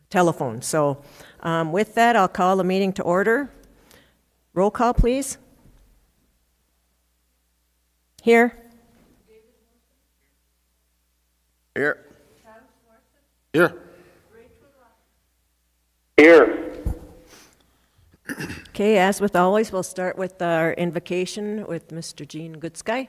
telephone. So with that, I'll call the meeting to order. Roll call, please. Here. Here. Here. Here. Okay, as with always, we'll start with our invocation with Mr. Gene Goodsky.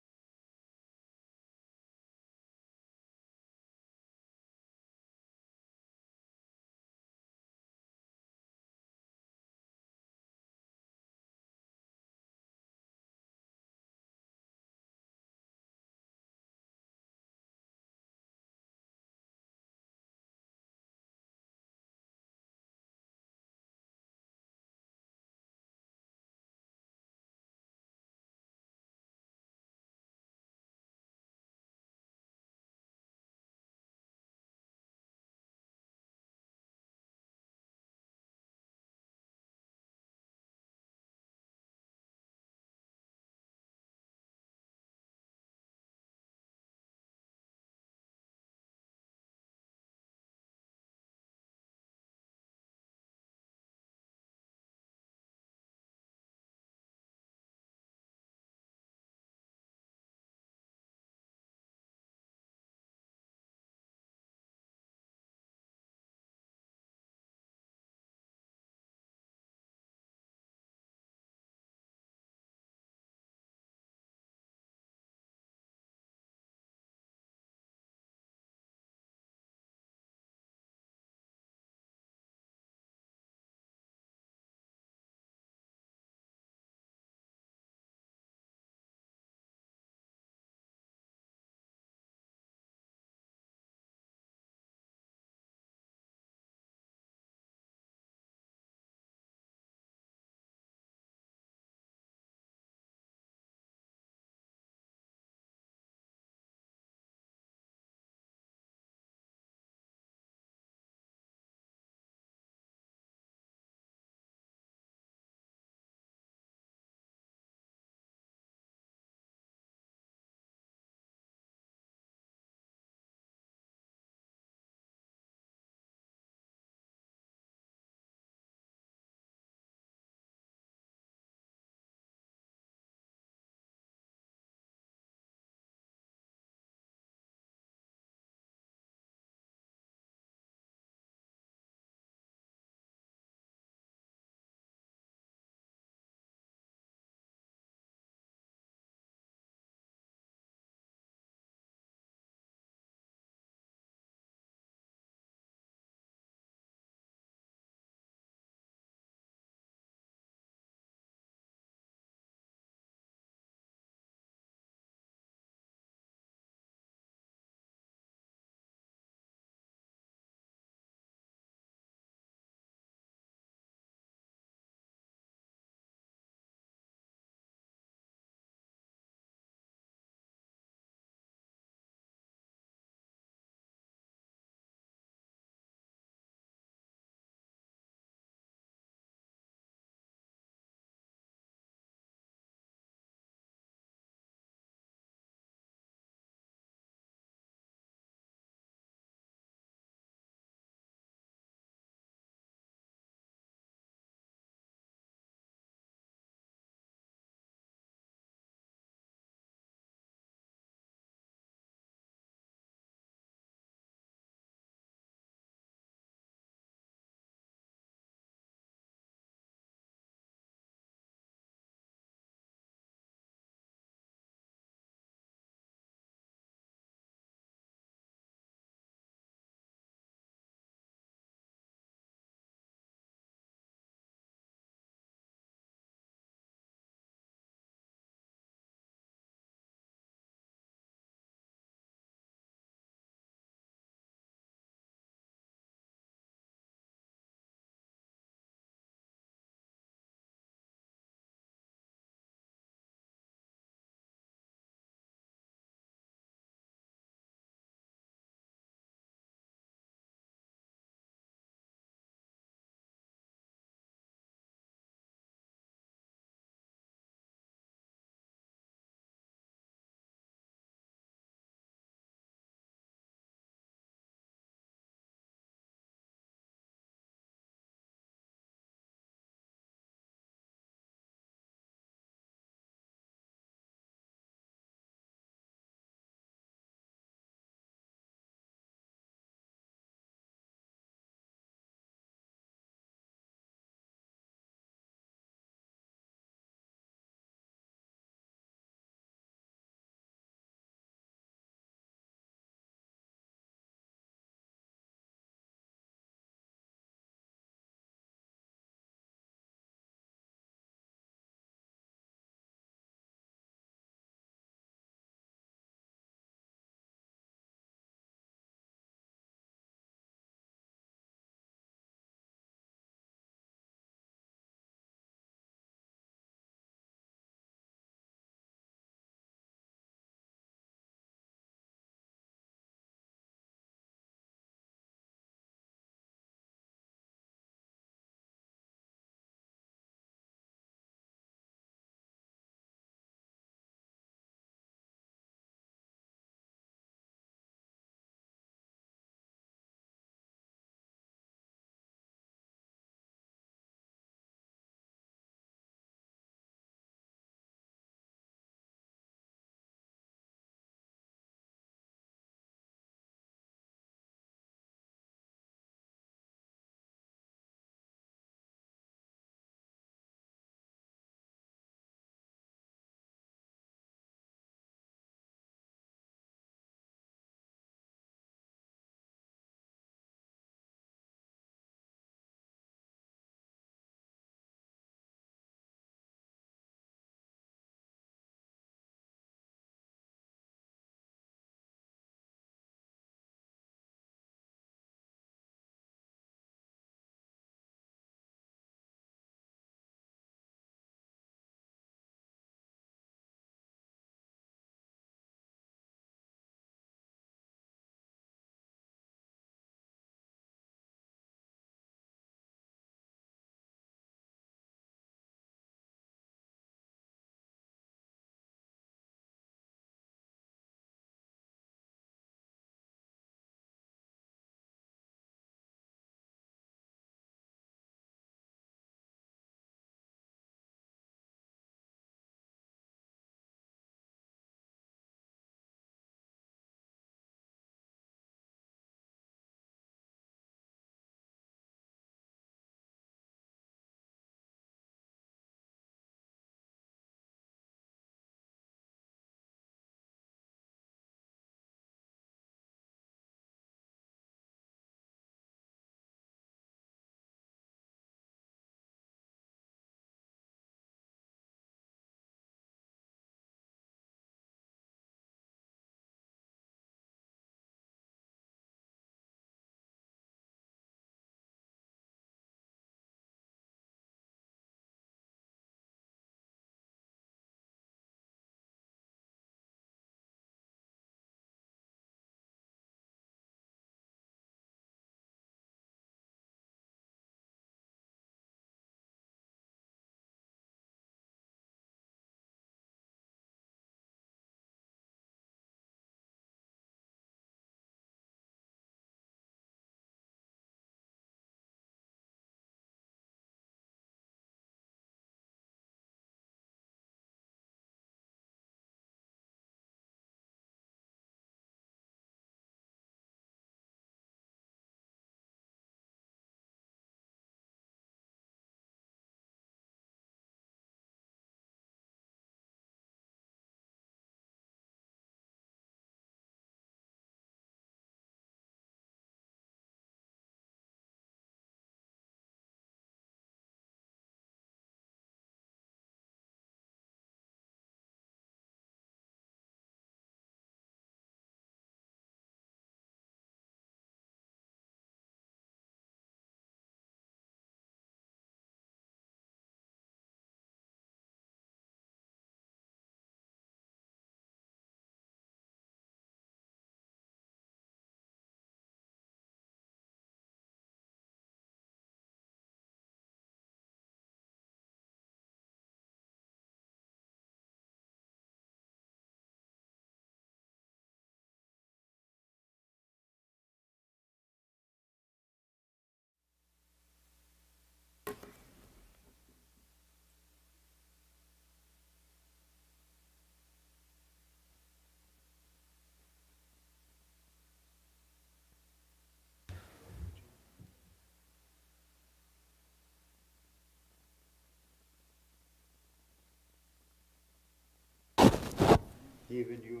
giving you.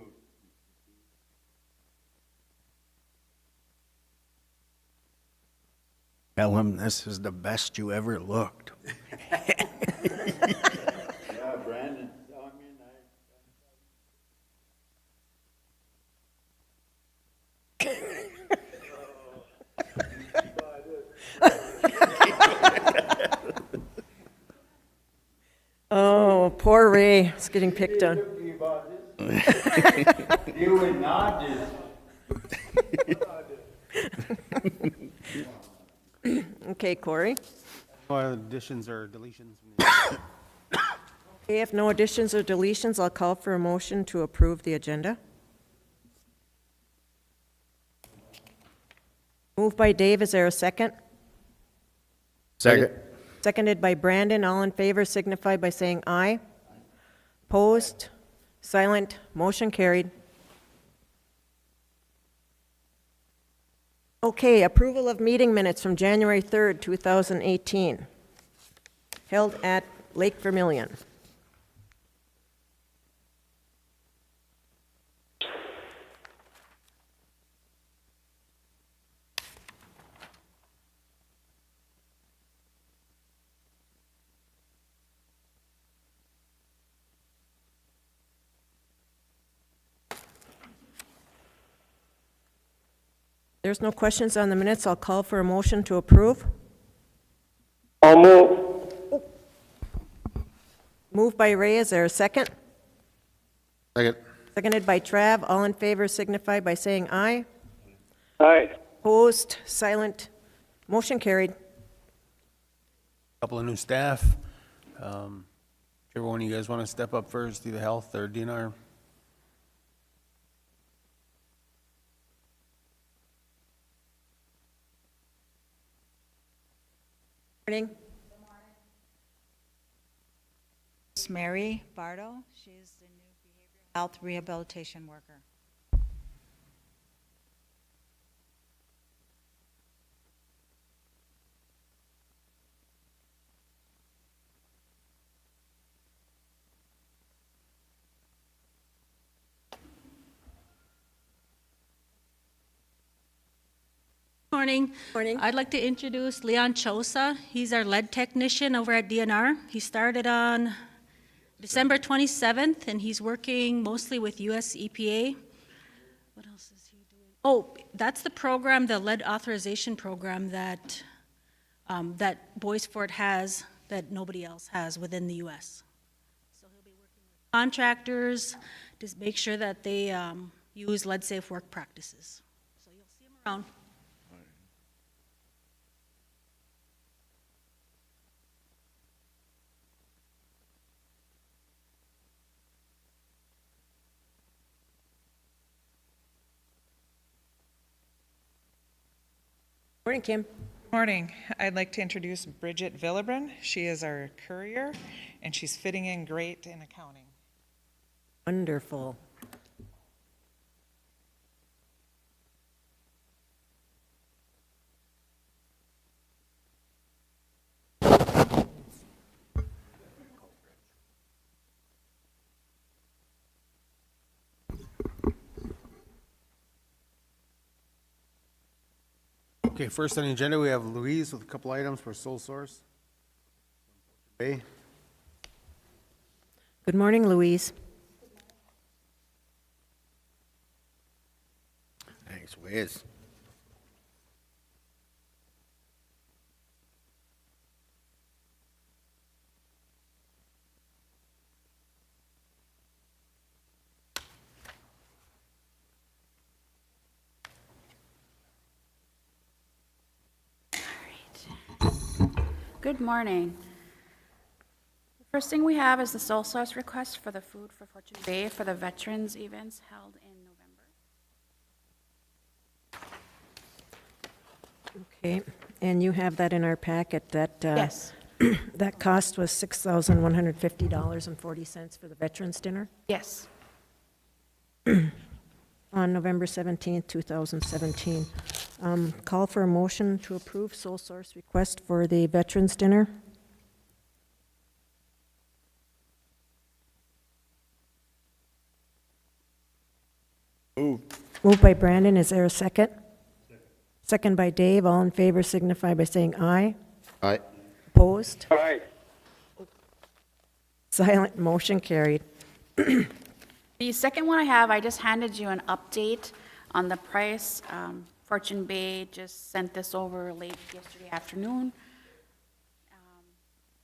Tell him this is the best you ever looked. Yeah, Brandon, I mean, Oh, poor Ray, he's getting picked on. you would not just. Okay, Corey. No additions or deletions. Okay, if no additions or deletions, I'll call for a motion to approve the agenda. Moved by Dave, is there a second? Second. Seconded by Brandon, all in favor signify by saying aye. Opposed? Silent? Motion carried. Okay, approval of meeting minutes from January 3rd, 2018, held at Lake Vermilion. There's no questions on the minutes. I'll call for a motion to approve. I'll move. Moved by Ray, is there a second? Second. Seconded by Trav. All in favor signify by saying aye. Aye. Opposed, silent, motion carried. Couple of new staff. Whichever one of you guys want to step up first, either health or DNR. Morning. It's Mary Bardo. She's the new behavioral health rehabilitation worker. Morning. Morning. I'd like to introduce Leon Chosa. He's our lead technician over at DNR. He started on December 27th, and he's working mostly with US EPA. What else is he doing? Oh, that's the program, the lead authorization program that that Bois Forte has that nobody else has within the US. So he'll be working with contractors to make sure that they use lead-safe work practices. So you'll see him around. Morning, Kim. Morning. I'd like to introduce Bridget Villebrin. She is our courier, and she's fitting in great in accounting. Wonderful. Okay, first on the agenda, we have Louise with a couple items for sole source. Okay. Good morning, Louise. Thanks, Wiz. Good morning. The first thing we have is the sole source request for the food for Fortune Bay for the veterans events held in November. Okay, and you have that in our packet, that, Yes. that cost was $6,150.40 for the Veterans Dinner Yes. on November 17th, 2017. Call for a motion to approve sole source request for the Veterans Dinner. Moved by Brandon, is there a second? Second by Dave, all in favor signify by saying aye. Aye. Opposed? Aye. Silent, motion carried. The second one I have, I just handed you an update on the price. Fortune Bay just sent this over late yesterday afternoon.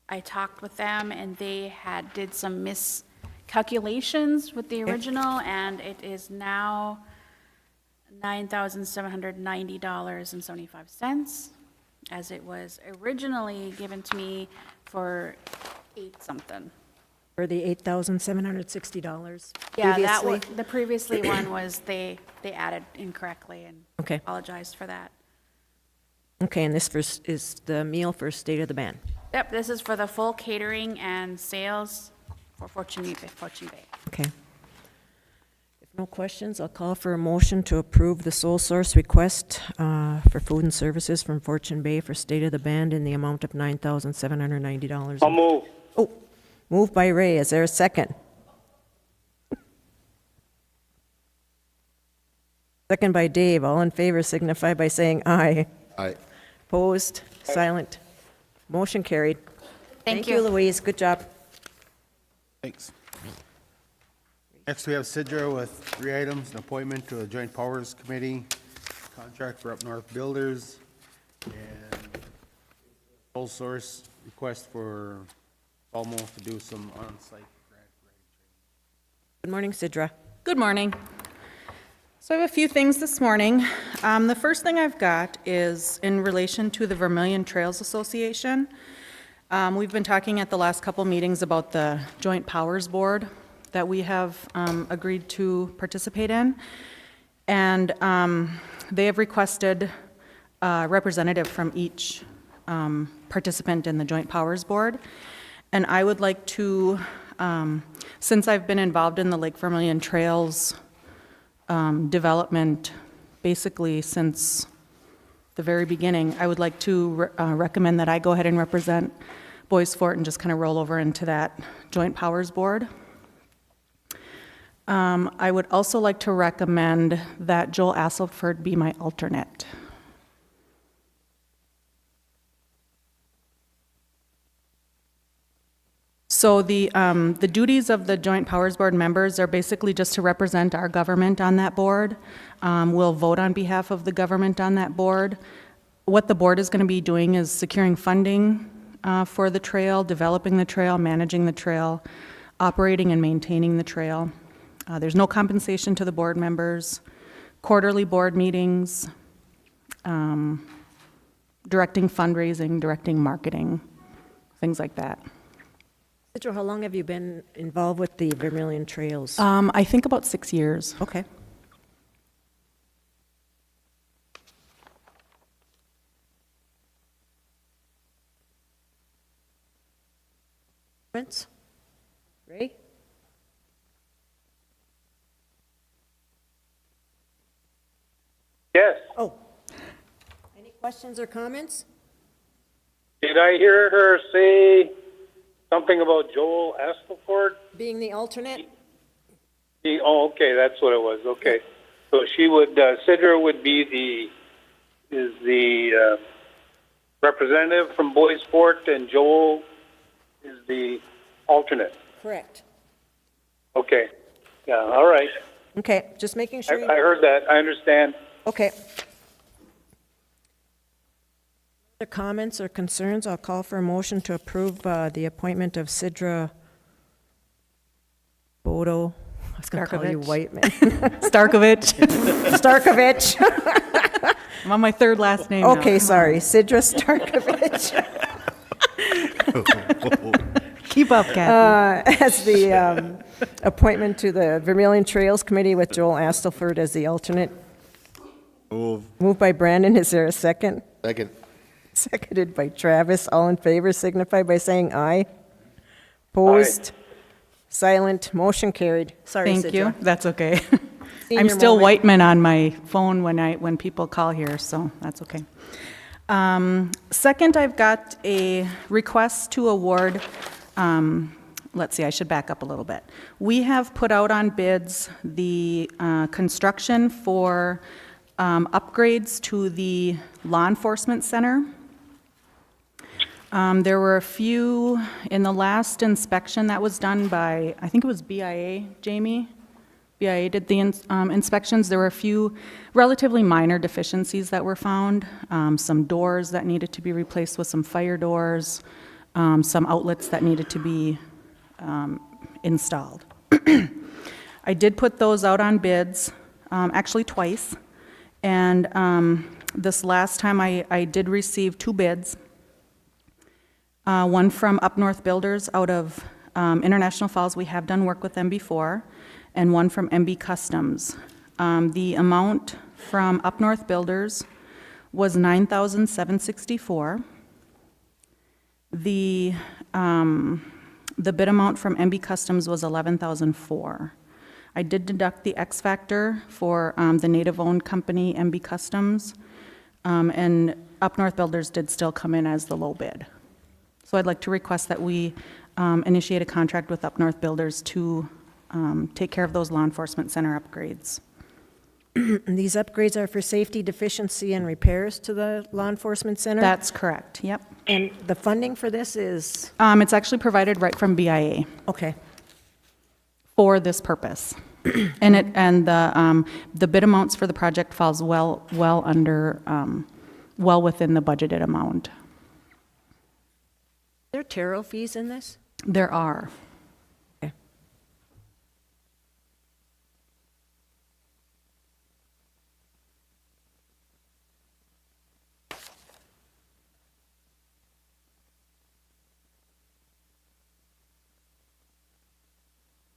I talked with them, and they did some miscalculations with the original, and it is now $9,790.75, as it was originally given to me for $8-something. For the $8,760 Yeah, previously? the previously one was, they added incorrectly, and Okay. apologized for that. Okay, and this first is the meal for State of the Band. Yep, this is for the full catering and sales for Fortune Bay. Okay. If no questions, I'll call for a motion to approve the sole source request for food and services from Fortune Bay for State of the Band in the amount of $9,790. I'll move. Oh, moved by Ray. Is there a second? Second by Dave. All in favor signify by saying aye. Aye. Opposed? Silent? Motion carried. Thank you. Louise. Good job. Thanks. Next, we have Sidra with 3 items: an appointment to the Joint Powers Committee, contract for Up North Builders, and sole source request for Falmouth to do some on-site grant writing. Good morning, Sidra. Good morning. So I have a few things this morning. The first thing I've got is in relation to the Vermilion Trails Association. We've been talking at the last couple meetings about the Joint Powers Board that we have agreed to participate in. And they have requested a representative from each participant in the Joint Powers Board. And I would like to, since I've been involved in the Lake Vermilion Trails development basically since the very beginning, I would like to recommend that I go ahead and represent Bois Forte and just kind of roll over into that Joint Powers Board. I would also like to recommend that Joel Asselford be my alternate. So the duties of the Joint Powers Board members are basically just to represent our government on that board. We'll vote on behalf of the government on that board. What the board is going to be doing is securing funding for the trail, developing the trail, managing the trail, operating and maintaining the trail. There's no compensation to the board members, quarterly board meetings, directing fundraising, directing marketing, things like that. Sidra, how long have you been involved with the Vermilion Trails? I think about 6 years. Okay. Comments? Ray? Yes. Oh. Any questions or comments? Did I hear her say something about Joel Astelford? Being the alternate? Oh, okay, that's what it was. Okay. So she would, Sidra would be the representative from Bois Forte, and Joel is the alternate. Correct. Okay. Yeah, all right. Okay, just making I sure. heard that. I understand. Okay. Other comments or concerns? I'll call for a motion to approve the appointment of Sidra Bodo. I was going to call you Starkovich. Whiteman. Starkovich. Starkovich. I'm on my third last name now. Okay, sorry. Sidra Starkovich. Keep up, Kathy. As the appointment to the Vermilion Trails Committee with Joel Astelford as the alternate. Move. Moved by Brandon. Is there a second? Second. Seconded by Travis. All in favor signify by saying aye. Opposed? Silent? Motion carried. Sorry, Thank you. Sidra. That's okay. Senior I'm still moment. Whiteman on my phone when people call here, so that's okay. Second, I've got a request to award let's see, I should back up a little bit. We have put out on bids the construction for upgrades to the law enforcement center. There were a few, in the last inspection that was done by, I think it was BIA, Jamie? BIA did the inspections. There were a few relatively minor deficiencies that were found. Some doors that needed to be replaced with some fire doors, some outlets that needed to be installed. I did put those out on bids, actually twice. And this last time I did receive 2 bids. One from Up North Builders out of International Falls. We have done work with them before. And one from MB Customs. The amount from Up North Builders was $9,764. The bid amount from MB Customs was $11,004. I did deduct the X factor for the native-owned company, MB Customs, and Up North Builders did still come in as the low bid. So I'd like to request that we initiate a contract with Up North Builders to take care of those law enforcement center upgrades. These upgrades are for safety, deficiency, and repairs to the law enforcement center? That's correct, yep. And the funding for this is? It's actually provided right from BIA Okay. for this purpose. And the bid amounts for the project falls well under, well within the budgeted amount. Are there tariff fees in this? There are. Okay.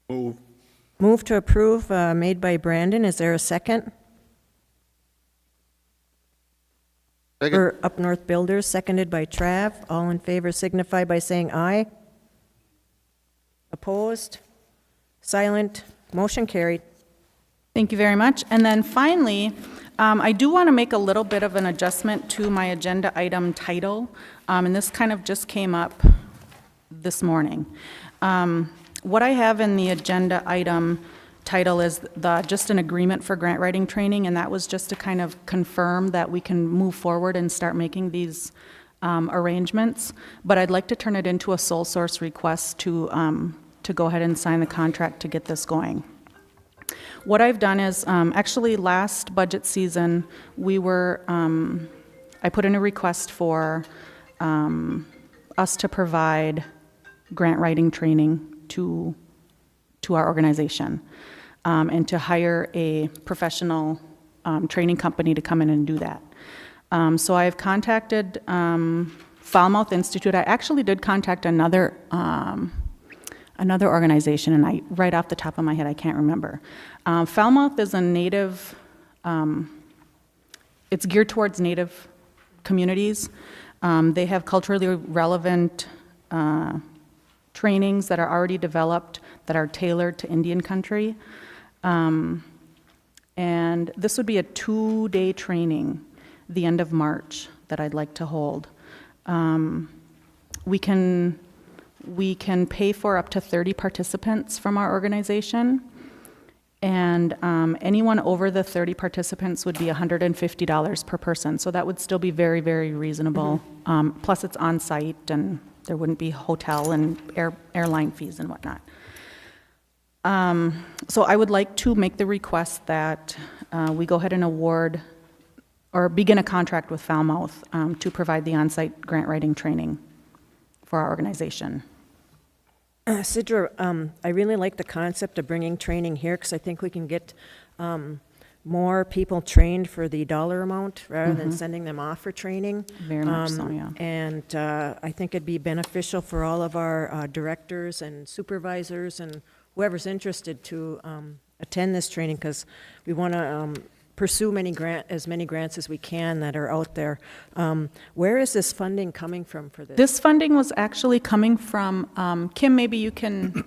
Move. Move to approve, made by Brandon. Is there a second? Second. For Up North Builders, seconded by Trav. All in favor signify by saying aye. Opposed? Silent? Motion carried. Thank you very much. And then finally, I do want to make a little bit of an adjustment to my agenda item title, and this kind of just came up this morning. What I have in the agenda item title is just an agreement for grant writing training, and that was just to kind of confirm that we can move forward and start making these arrangements. But I'd like to turn it into a sole source request to go ahead and sign the contract to get this going. What I've done is, actually last budget season, I put in a request for us to provide grant writing training to our organization, and to hire a professional training company to come in and do that. So I've contacted Falmouth Institute. I actually did contact another organization, and right off the top of my head, I can't remember. Falmouth is a native, it's geared towards native communities. They have culturally relevant trainings that are already developed that are tailored to Indian country. And this would be a 2-day training, the end of March, that I'd like to hold. We can pay for up to 30 participants from our organization, and anyone over the 30 participants would be $150 per person, so that would still be very, very reasonable. Plus it's on-site, and there wouldn't be hotel and airline fees and whatnot. So I would like to make the request that we go ahead and award or begin a contract with Falmouth to provide the on-site grant writing training for our organization. Sidra, I really like the concept of bringing training here, because I think we can get more people trained for the dollar amount rather than sending them off for training. Very much so, yeah. And I think it'd be beneficial for all of our directors and supervisors and whoever's interested to attend this training, because we want to pursue as many grants as we can that are out there. Where is this funding coming from for this? This funding was actually coming from, Kim, maybe you can.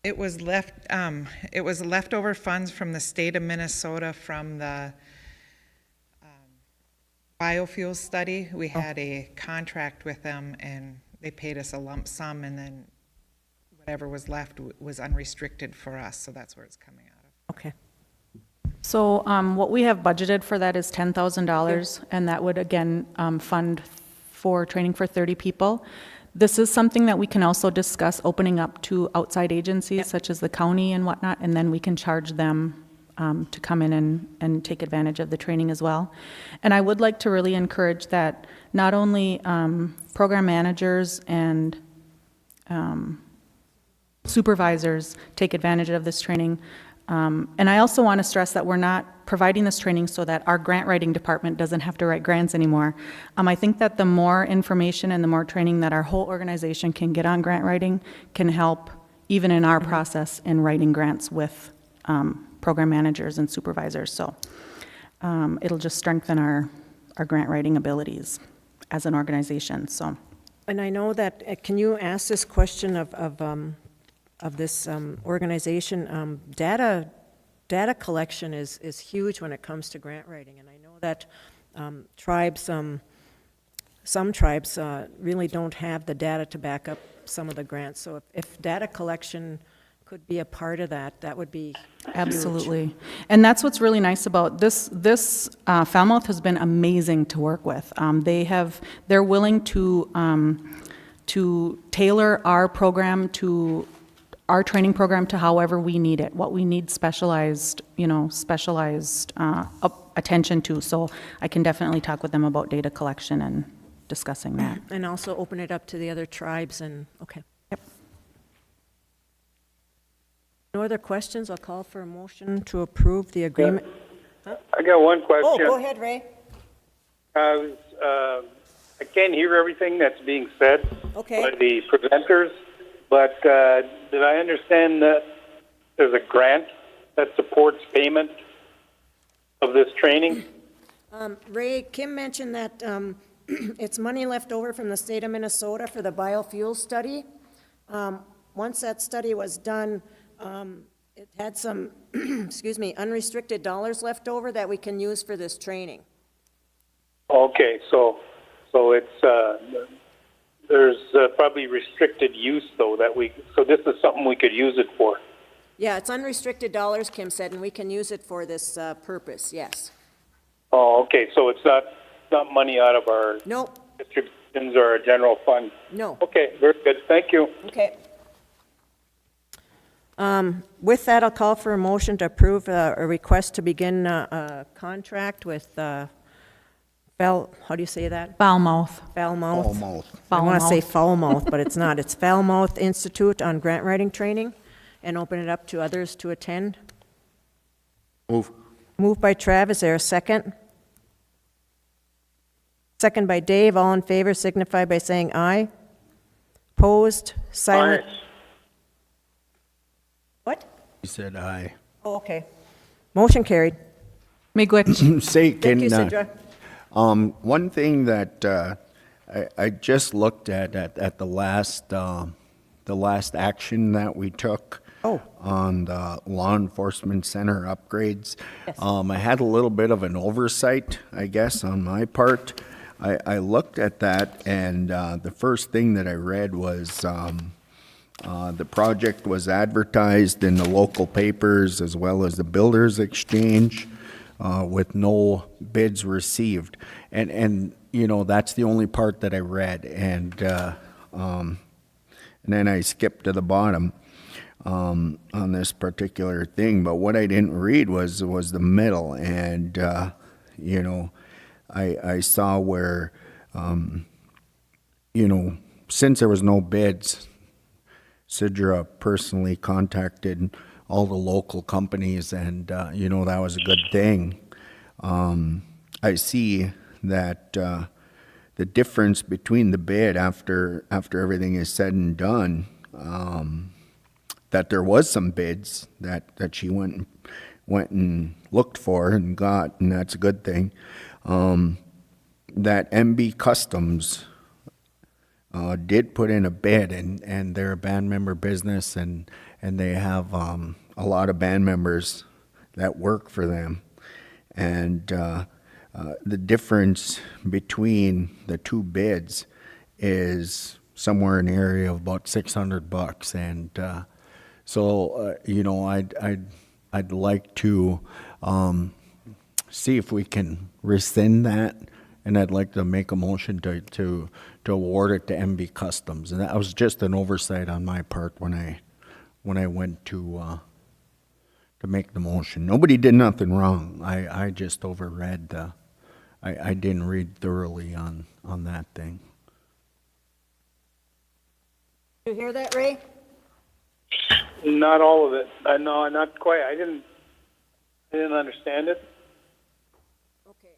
It was leftover funds from the state of Minnesota from the biofuel study. We had a contract with them, and they paid us a lump sum, and then whatever was left was unrestricted for us, so that's where it's coming out of. Okay. So what we have budgeted for that is $10,000, and that would, again, fund for training for 30 people. This is something that we can also discuss opening up to outside agencies, such as the county and whatnot, and then we can charge them to come in and take advantage of the training as well. And I would like to really encourage that not only program managers and supervisors take advantage of this training. And I also want to stress that we're not providing this training so that our grant writing department doesn't have to write grants anymore. I think that the more information and the more training that our whole organization can get on grant writing can help even in our process in writing grants with program managers and supervisors. So it'll just strengthen our grant writing abilities as an organization. So. And I know that, can you ask this question of this organization? Data collection is huge when it comes to grant writing, and I know that tribes, some tribes really don't have the data to back up some of the grants. So if data collection could be a part of that, that would be Absolutely. huge. And that's what's really nice about this. Falmouth has been amazing to work with. They're willing to tailor our program to our training program to however we need it, what we need specialized attention to. So I can definitely talk with them about data collection and discussing that. And also open it up to the other tribes and, okay. Yep. No other questions? I'll call for a motion to approve the agreement. I got one question. Oh, go ahead, Ray. I can't hear everything that's being said Okay. by the presenters, but did I understand that there's a grant that supports payment of this training? Ray, Kim mentioned that it's money left over from the state of Minnesota for the biofuel study. Once that study was done, it had some, unrestricted dollars left over that we can use for this training. Okay, so it's there's probably restricted use though so this is something we could use it for. Yeah, it's unrestricted dollars, Kim said, and we can use it for this purpose, yes. Oh, okay, so it's not money out of our Nope, distributions or our general fund. no. Okay, very good. Thank you. Okay. With that, I'll call for a motion to approve a request to begin a contract with how do you say that? Falmouth. Falmouth. Almost. I want to say Falmouth. Falmouth, but it's not. It's Falmouth Institute on Grant Writing Training, and open it up to others to attend. Move. Moved by Trav, is there a second? Second by Dave, all in favor signify by saying aye. Opposed, silent? Aye. What? He said aye. Oh, okay. Motion carried. Miigwech. Say, Thank you, Sidra. one thing that I just looked at the last action that we took on the law enforcement center upgrades. Yes. I had a little bit of an oversight, I guess, on my part. I looked at that, and the first thing that I read was the project was advertised in the local papers as well as the Builders Exchange with no bids received. And that's the only part that I read. And then I skipped to the bottom on this particular thing. But what I didn't read was the middle. And, I saw where, since there was no bids, Sidra personally contacted all the local companies, and, that was a good thing. I see that the difference between the bid after everything is said and done, that there was some bids that she went and looked for and got, and that's a good thing. That MB Customs did put in a bid, and they're a band member business, and they have a lot of band members that work for them. And the difference between the two bids is somewhere in the area of about $600. And you know, I'd like to see if we can rescind that, and I'd like to make a motion to award it to MB Customs. And that was just an oversight on my part when I went to make the motion. Nobody did nothing wrong. I just overread. I didn't read thoroughly on that thing. You hear that, Ray? Not all of it. No, not quite. I didn't understand it. Okay.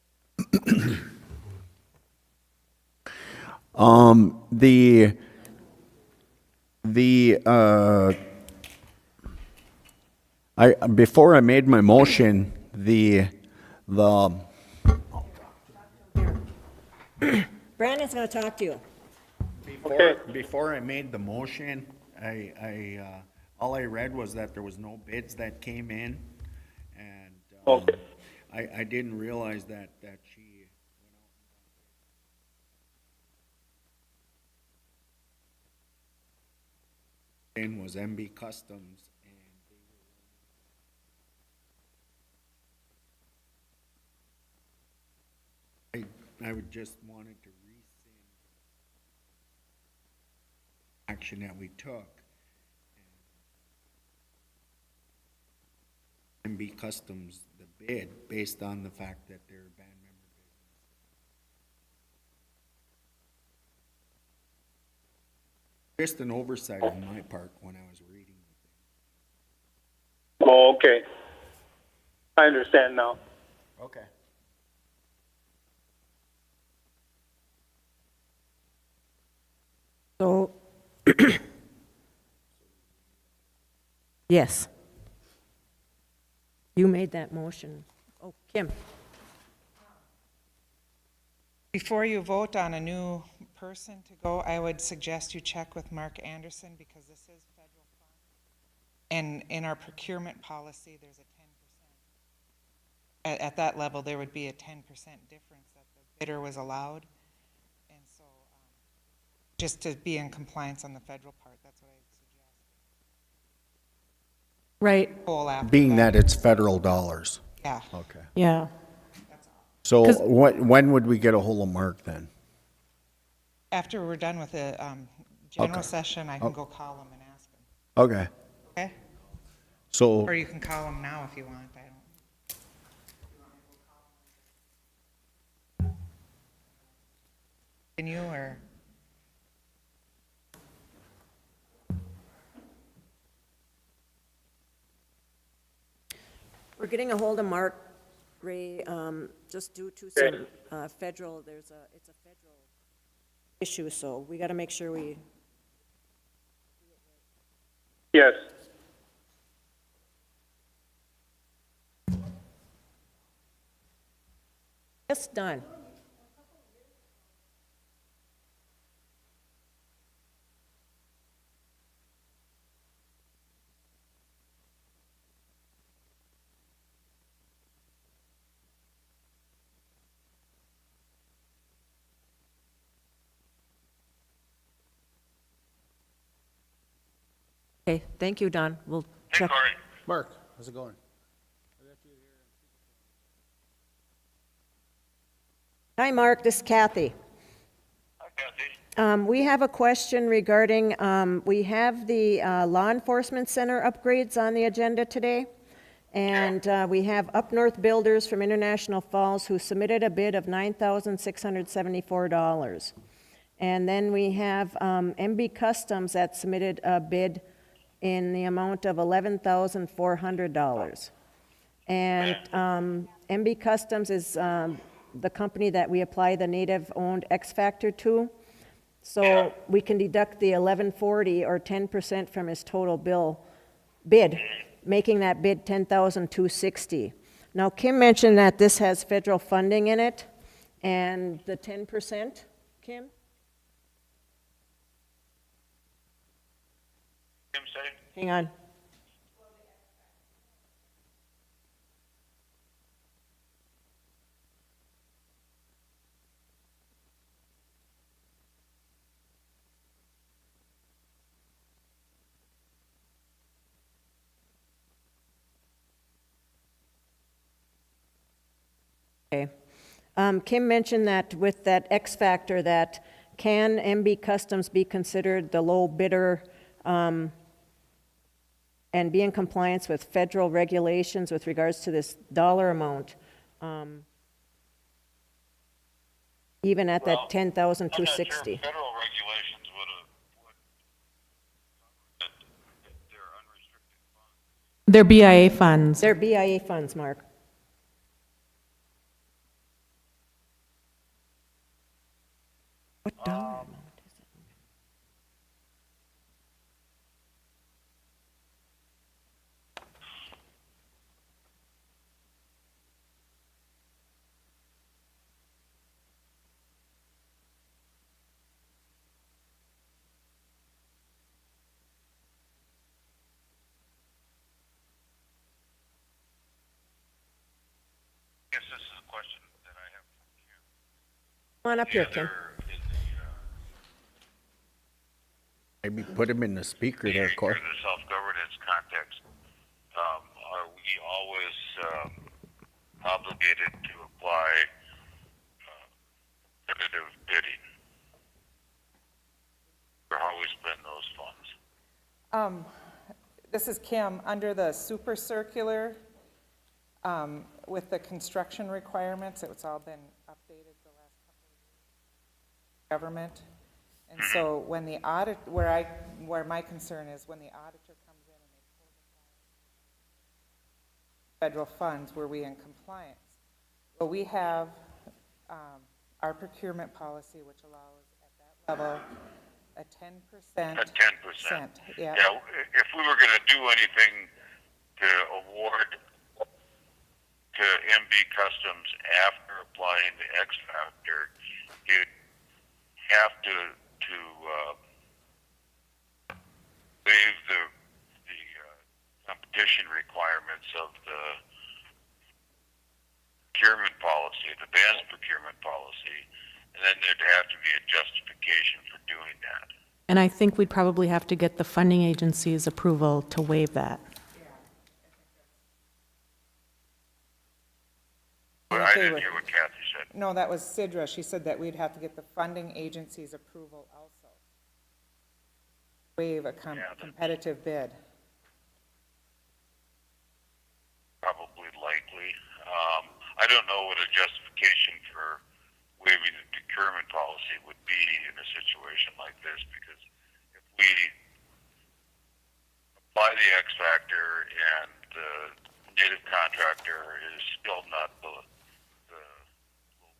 Before I made my motion, Brandon's gonna talk to you. Before I made the motion, all I read was that there was no bids that came in, and I didn't realize that she went out was MB Customs, and I would just wanted to rescind action that we took. MB Customs the bid based on the fact that they're a band member business. Just an oversight on my part when I was reading the thing. Oh, okay. I understand now. Okay. So, yes. You made that motion. Oh, Kim. Before you vote on a new person to go, I would suggest you check with Mark Anderson, because this is federal funds. And in our procurement policy, there's a 10%. At that level, there would be a 10% difference that the bidder was allowed. And so, just to be in compliance on the federal part, that's what I would suggest. Right. Poll after Being that it's federal dollars. Yeah. Okay. Yeah. So when would we get a hold of Mark then? After we're done with the general Okay. session, I can go call him and ask him. Okay. Okay? So, Or you can call him now if you want. I don't. Can you, or? We're getting a hold of Mark, Ray, just due to some federal, it's a federal issue, so we got to make sure we. Yes. Yes, done. Okay, thank you, Don. We'll check. Mark, how's it going? Hi, Mark, this is Kathy. Hi, Kathy. We have a question regarding, we have the law enforcement center upgrades on the agenda today. And we have Up North Builders from International Falls who submitted a bid of $9,674. And then we have MB Customs that submitted a bid in the amount of $11,400. And MB Customs is the company that we apply the native-owned X Factor to. So we can deduct the $1,140 or 10% from his total bid, making that bid $10,260. Now, Kim mentioned that this has federal funding in it, and the 10%, Kim? Kim say? Hang on. Okay. Kim mentioned that with that X factor, that can MB Customs be considered the low bidder and be in compliance with federal regulations with regards to this dollar amount, even at that Well, 10,260? I'm not sure federal regulations would they're unrestricted funds. They're BIA funds. They're BIA funds, Mark. What dollar amount is it? I guess this is a question that I have for Kim. Come on up here, Kim. Maybe put him in the speaker there, In Cor. the self-governance context, are we always obligated to apply competitive bidding? Or how we spend those funds? This is Kim. Under the super circular, with the construction requirements, it's all been updated the last couple of years. Government. And so when the audit, where my concern is, when the auditor comes in and they pull the federal funds, were we in compliance? Well, we have our procurement policy, which allows at that level a 10%. At 10%. Yeah. Yeah, if we were gonna do anything to award to MB Customs after applying the X factor, you'd have to waive the competition requirements of the procurement policy, the band's procurement policy, and then there'd have to be a justification for doing that. And I think we'd probably have to get the funding agency's approval to waive that. But I didn't hear what Kathy said. No, that was Sidra. She said that we'd have to get the funding agency's approval also. Waive a competitive bid. Probably likely. I don't know what a justification for waiving the procurement policy would be in a situation like this, because if we apply the X factor and the native contractor is still not the low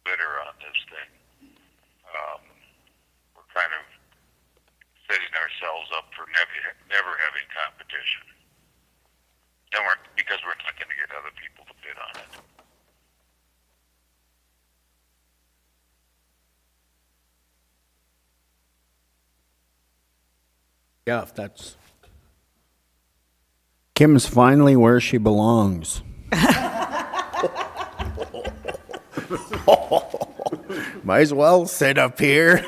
bidder on this thing, we're kind of setting ourselves up for never having competition. And because we're not going to get other people to bid on it. Yeah, if that's... Kim's finally where she belongs. Might as well sit up here.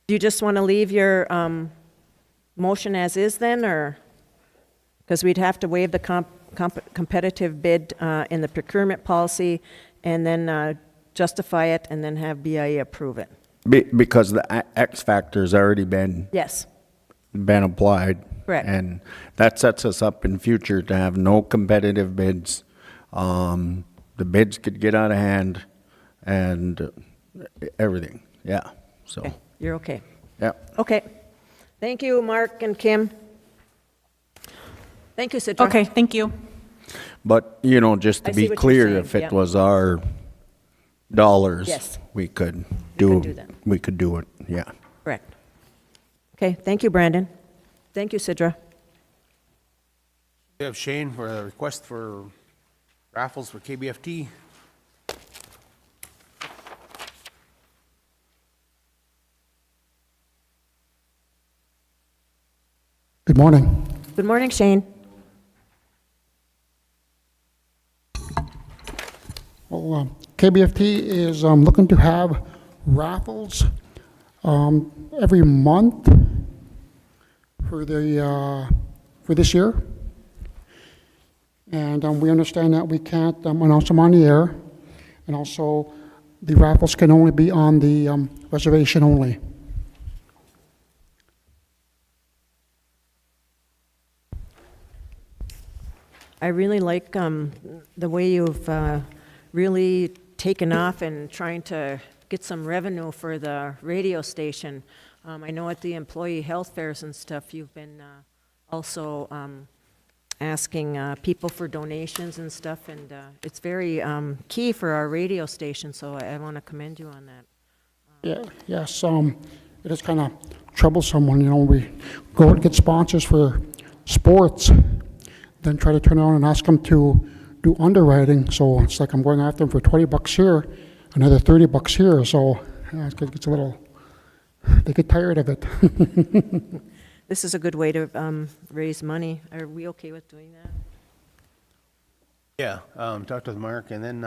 Do you just want to leave your motion as is then, or? Because we'd have to waive the competitive bid in the procurement policy and then justify it and then have BIA approve it. Because the X factor's already been Yes, applied. Correct. And that sets us up in future to have no competitive bids. The bids could get out of hand and everything, yeah, so, okay, you're okay. yeah. Okay. Thank you, Mark and Kim. Thank you, Sidra. Okay, thank you. But, you know, just I to see be what you're clear, saying, if it yeah. was our dollars, Yes. we could do do, that. we could do it, yeah. Correct. Okay, thank you, Brandon. Thank you, Sidra. We have Shane for a request for raffles for KBFT. Good morning. Good morning, Shane. Well, KBFT is looking to have raffles every month for this year. And we understand that we can't announce them on the air. And also, the raffles can only be on the reservation only. I really like the way you've really taken off and trying to get some revenue for the radio station. I know at the employee health fairs and stuff, you've been also asking people for donations and stuff, and it's very key for our radio station, so I want to commend you on that. Yes, it is kind of troublesome when, we go and get sponsors for sports, then try to turn around and ask them to do underwriting. So it's like I'm going after them for $20 here, another $30 here. So it gets a little, they get tired of it. This is a good way to raise money. Are we okay with doing that? Yeah, talked with Mark, and then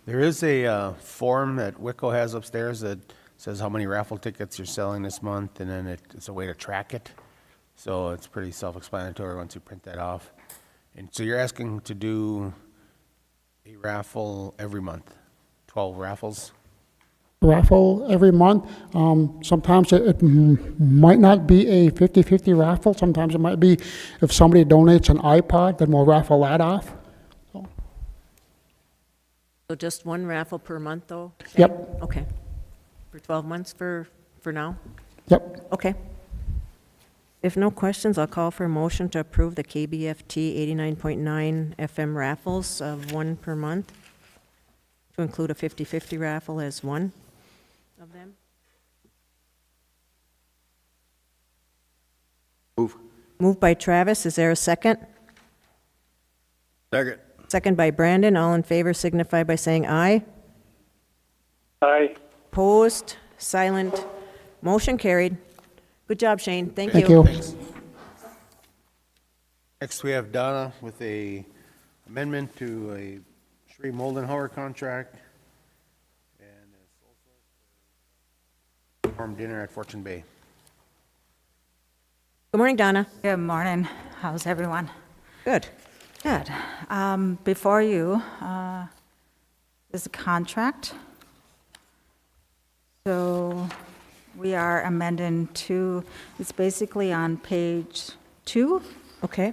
there is a form that WICO has upstairs that says how many raffle tickets you're selling this month, and then it's a way to track it. So it's pretty self-explanatory once you print that off. And so you're asking to do a raffle every month, 12 raffles? Raffle every month. Sometimes it might not be a 50-50 raffle. Sometimes it might be if somebody donates an iPod, then we'll raffle that off. So just one raffle per month, though? Yep. Okay. For 12 months for now? Yep. Okay. If no questions, I'll call for a motion to approve the KBFT 89.9 FM raffles of one per month, to include a 50-50 raffle as one of them. Move. Moved by Travis. Is there a second? Second. Second by Brandon. All in favor signify by saying aye. Aye. Opposed? Silent? Motion carried. Good job, Shane. Thank Thank you. you. Next, we have Donna with a amendment to a Sheree Moldenhauer contract and a farm dinner at Fortune Bay. Good morning, Donna. Good morning. How's everyone? Good. Good. Before you is a contract. So we are amending to, it's basically on page 2, Okay.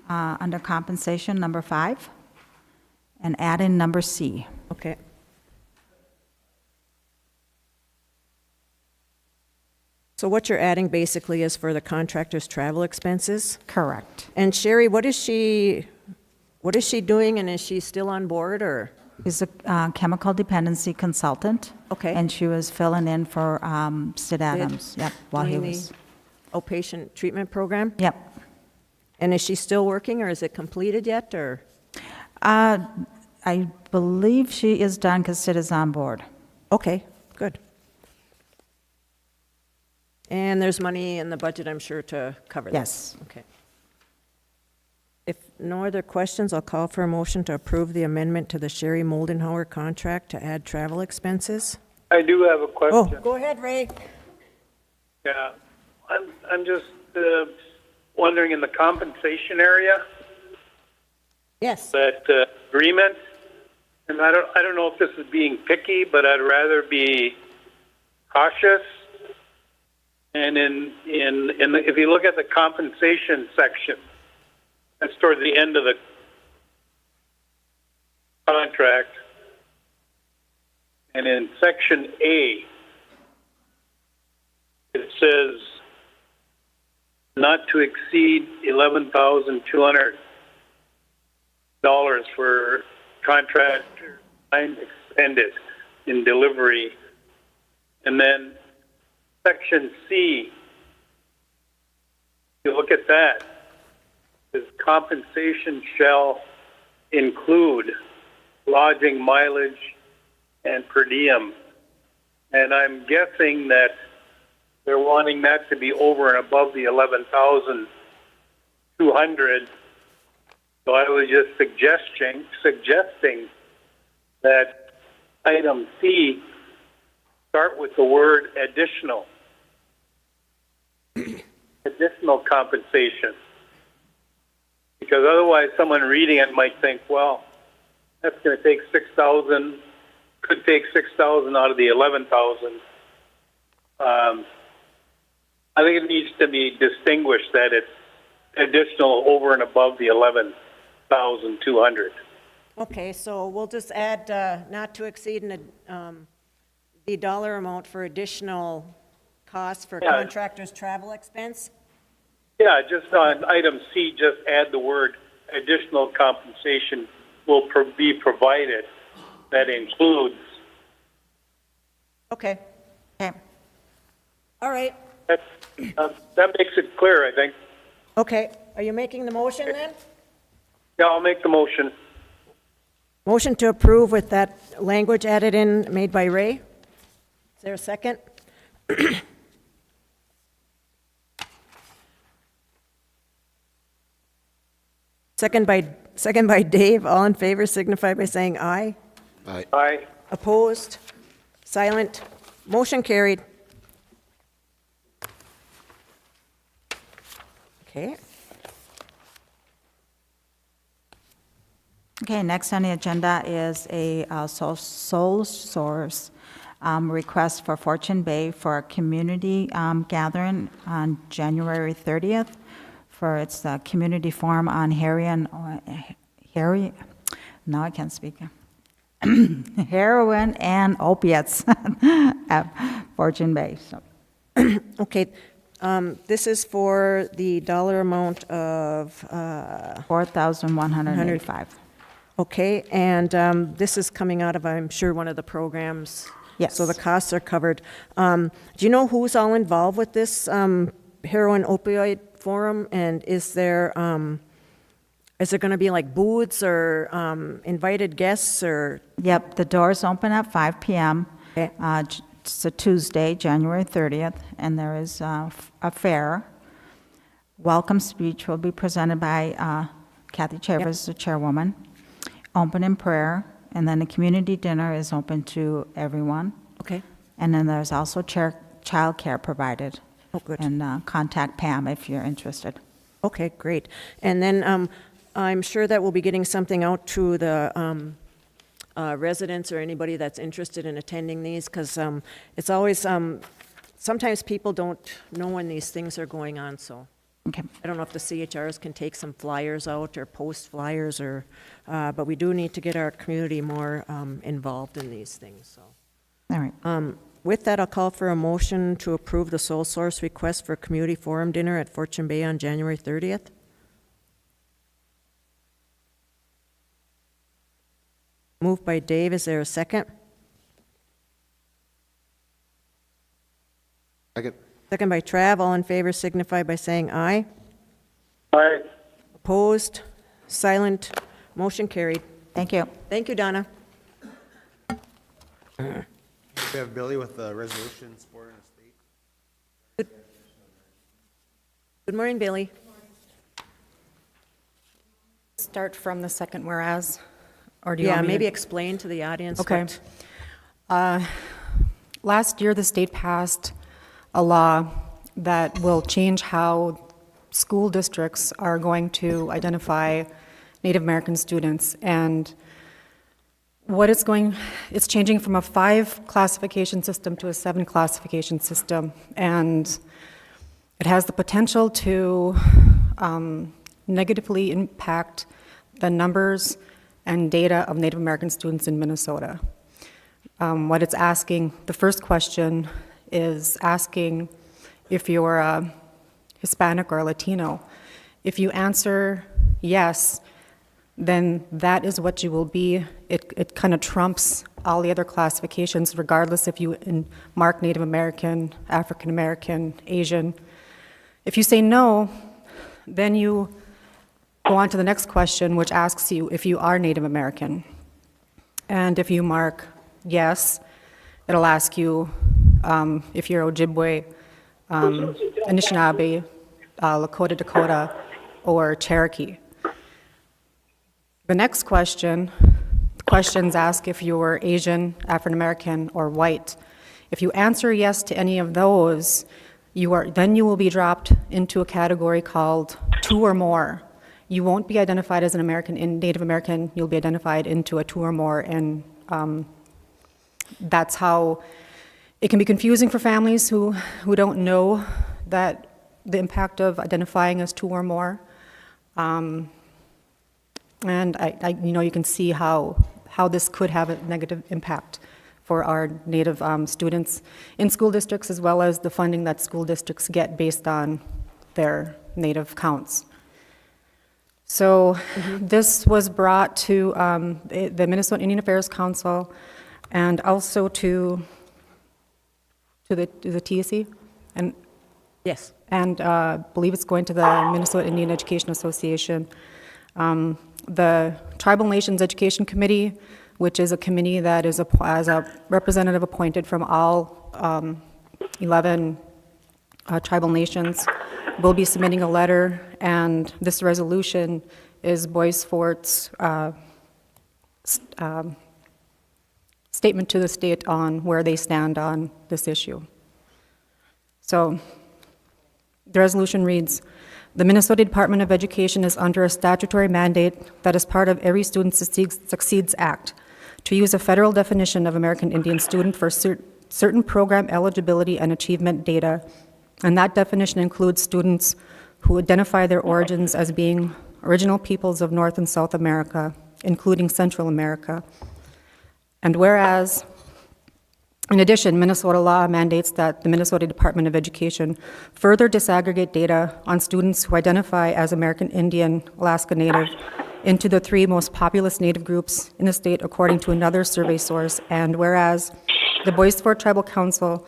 under compensation, number 5, and add in number C. Okay. So what you're adding basically is for the contractor's travel expenses? Correct. And Sheree, what is she doing, and is she still on board, or? She's a chemical dependency consultant. Okay. And she was filling in for Sid Adams. Yep, while he Doing was. the outpatient treatment program? Yep. And is she still working, or is it completed yet, or? I believe she is done because Sid is on board. Okay, good. And there's money in the budget, I'm sure, to cover that? Yes. Okay. If no other questions, I'll call for a motion to approve the amendment to the Sheree Moldenhauer contract to add travel expenses. I do have a question. Go ahead, Ray. Yeah, I'm just wondering, in the compensation area, Yes. that agreement, and I don't know if this is being picky, but I'd rather be cautious. And if you look at the compensation section, that's toward the end of the contract. And in section A, it says not to exceed $11,200 for contractor time expended in delivery. And then section C, you look at that, says compensation shall include lodging, mileage, and per diem. And I'm guessing that they're wanting that to be over and above the $11,000 200. So I was just suggesting that item C start with the word additional. Additional compensation. Because otherwise someone reading it might think, well, that's going to take 6,000, could take 6,000 out of the 11,000. I think it needs to be distinguished that it's additional over and above the 11,200. Okay, so we'll just add not to exceed the dollar amount for additional costs for Yeah. contractors' travel expense? Yeah, just on item C, just add the word additional compensation will be provided. That includes. Okay, Okay. all right. That makes it clear, I think. Okay, are you making the motion then? Yeah, I'll make the motion. Motion to approve with that language added in, made by Ray. Is there a second? Second by Dave. All in favor signify by saying aye. Aye. Aye. Opposed? Silent? Motion carried. Okay. Okay, next on the agenda is a sole source request for Fortune Bay for a community gathering on January 30th for its community forum on heroin, now I can't speak, heroin and opiates at Fortune Bay. So. Okay, this is for the dollar amount of $4,185. Okay, and this is coming out of, I'm sure, one of the programs. Yes. So the costs are covered. Do you know who's all involved with this heroin opioid forum? And is there going to be like booths or invited guests or? Yep, the doors open at 5 p.m. Okay. It's a Tuesday, January 30th, and there is a fair. Welcome speech will be presented by Kathy Chavez, the chairwoman. Open in prayer, and then the community dinner is open to everyone. Okay. And then there's also child care provided. Oh, good. And contact Pam if you're interested. Okay, great. And then I'm sure that we'll be getting something out to the residents or anybody that's interested in attending these, because it's always, sometimes people don't know when these things are going on, so. Okay. I don't know if the CHRs can take some flyers out or post flyers, or, but we do need to get our community more involved in these things, so. All right. With that, I'll call for a motion to approve the sole source request for a community forum dinner at Fortune Bay on January 30th. Moved by Dave. Is there a second? Second. Second by Trav. All in favor signify by saying aye. Aye. Opposed? Silent? Motion carried. Thank you. Thank you, Donna. We have Billy with the resolution supporting the state. Good morning, Billy. Start from the second whereas, or do you want Yeah, me to- maybe explain to the audience. Okay. what- Last year, the state passed a law that will change how school districts are going to identify Native American students. And what it's changing from a 5 classification system to a 7 classification system. And it has the potential to negatively impact the numbers and data of Native American students in Minnesota. What it's asking, the first question is asking if you're a Hispanic or a Latino. If you answer yes, then that is what you will be. It kind of trumps all the other classifications, regardless if you mark Native American, African American, Asian. If you say no, then you go on to the next question, which asks you if you are Native American. And if you mark yes, it'll ask you if you're Ojibwe, Anishinaabe, Lakota, Dakota, or Cherokee. The next questions ask if you're Asian, African American, or white. If you answer yes to any of those, then you will be dropped into a category called 2 or more. You won't be identified as an Native American, you'll be identified into a 2 or more, and that's how it can be confusing for families who don't know that the impact of identifying as 2 or more. And you can see how this could have a negative impact for our Native students in school districts, as well as the funding that school districts get based on their Native counts. So this was brought to the Minnesota Indian Affairs Council and also to the TSC, and Yes. and I believe it's going to the Minnesota Indian Education Association. The Tribal Nations Education Committee, which is a committee that is as a representative appointed from all 11 tribal nations, will be submitting a letter, and this resolution is Bois Forte's statement to the state on where they stand on this issue. So the resolution reads, the Minnesota Department of Education is under a statutory mandate that is part of every Student Succeeds Act to use a federal definition of American Indian student for certain program eligibility and achievement data, and that definition includes students who identify their origins as being original peoples of North and South America, including Central America. And whereas, in addition, Minnesota law mandates that the Minnesota Department of Education further disaggregate data on students who identify as American Indian, Alaska Native, into the 3 most populous Native groups in the state according to another survey source. And whereas the Bois Forte Tribal Council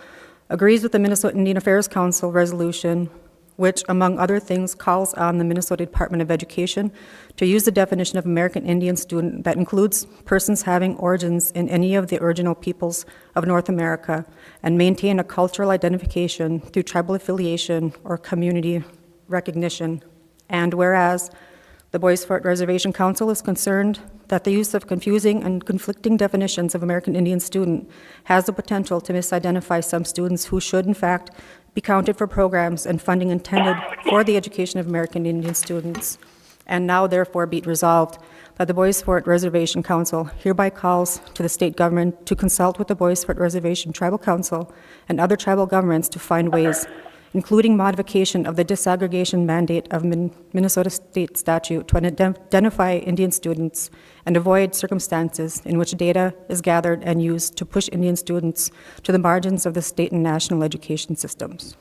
agrees with the Minnesota Indian Affairs Council resolution, which, among other things, calls on the Minnesota Department of Education to use the definition of American Indian student that includes persons having origins in any of the original peoples of North America and maintain a cultural identification through tribal affiliation or community recognition. And whereas the Bois Forte Reservation Council is concerned that the use of confusing and conflicting definitions of American Indian student has the potential to misidentify some students who should, in fact, be counted for programs and funding intended for the education of American Indian students. And now, therefore, be it resolved that the Bois Forte Reservation Council hereby calls to the state government to consult with the Bois Forte Reservation Tribal Council and other tribal governments to find ways, including modification of the disaggregation mandate of Minnesota State Statute, to identify Indian students and avoid circumstances in which data is gathered and used to push Indian students to the margins of the state and national education systems.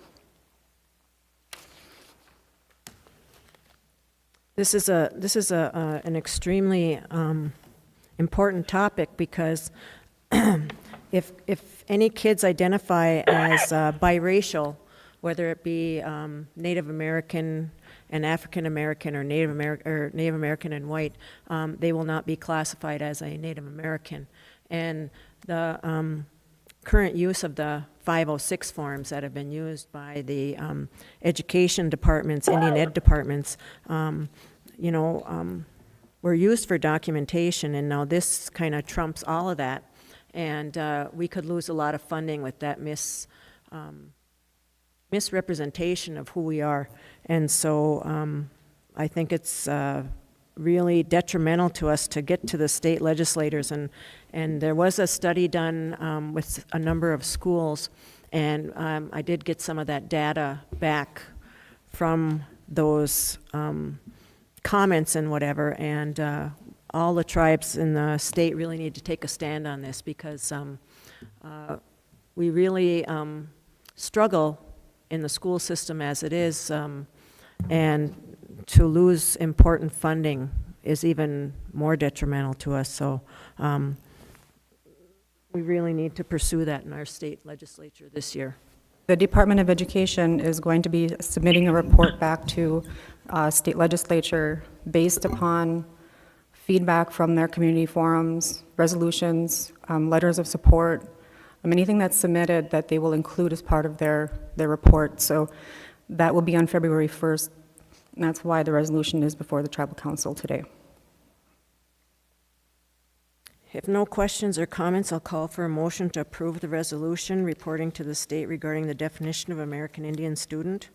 This is an extremely important topic because if any kids identify as biracial, whether it be Native American and African American or Native American and white, they will not be classified as a Native American. And the current use of the 506 forms that have been used by the education departments, Indian Ed departments, were used for documentation, and now this kind of trumps all of that. And we could lose a lot of funding with that misrepresentation of who we are. And so I think it's really detrimental to us to get to the state legislators. And there was a study done with a number of schools, and I did get some of that data back from those comments and whatever, and all the tribes in the state really need to take a stand on this because we really struggle in the school system as it is, and to lose important funding is even more detrimental to us. So we really need to pursue that in our state legislature this year. The Department of Education is going to be submitting a report back to state legislature based upon feedback from their community forums, resolutions, letters of support, anything that's submitted that they will include as part of their report. So that will be on February 1st. And that's why the resolution is before the tribal council today. If no questions or comments, I'll call for a motion to approve the resolution reporting to the state regarding the definition of American Indian student.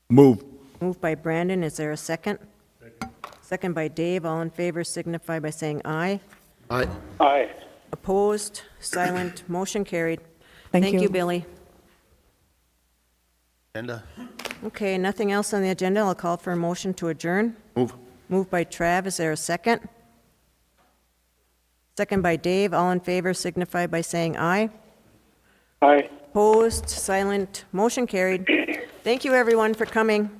Move. Moved by Brandon, is there a second? Second by Dave, all in favor signify by saying aye. Aye. Aye. Opposed, silent, motion carried. Thank Thank you. you, Billy. Agenda? Okay, nothing else on the agenda, I'll call for a motion to adjourn. Move. Moved by Trav, is there a second? Second by Dave, all in favor signify by saying aye. Aye. Opposed, silent, motion carried. Thank you, everyone, for coming.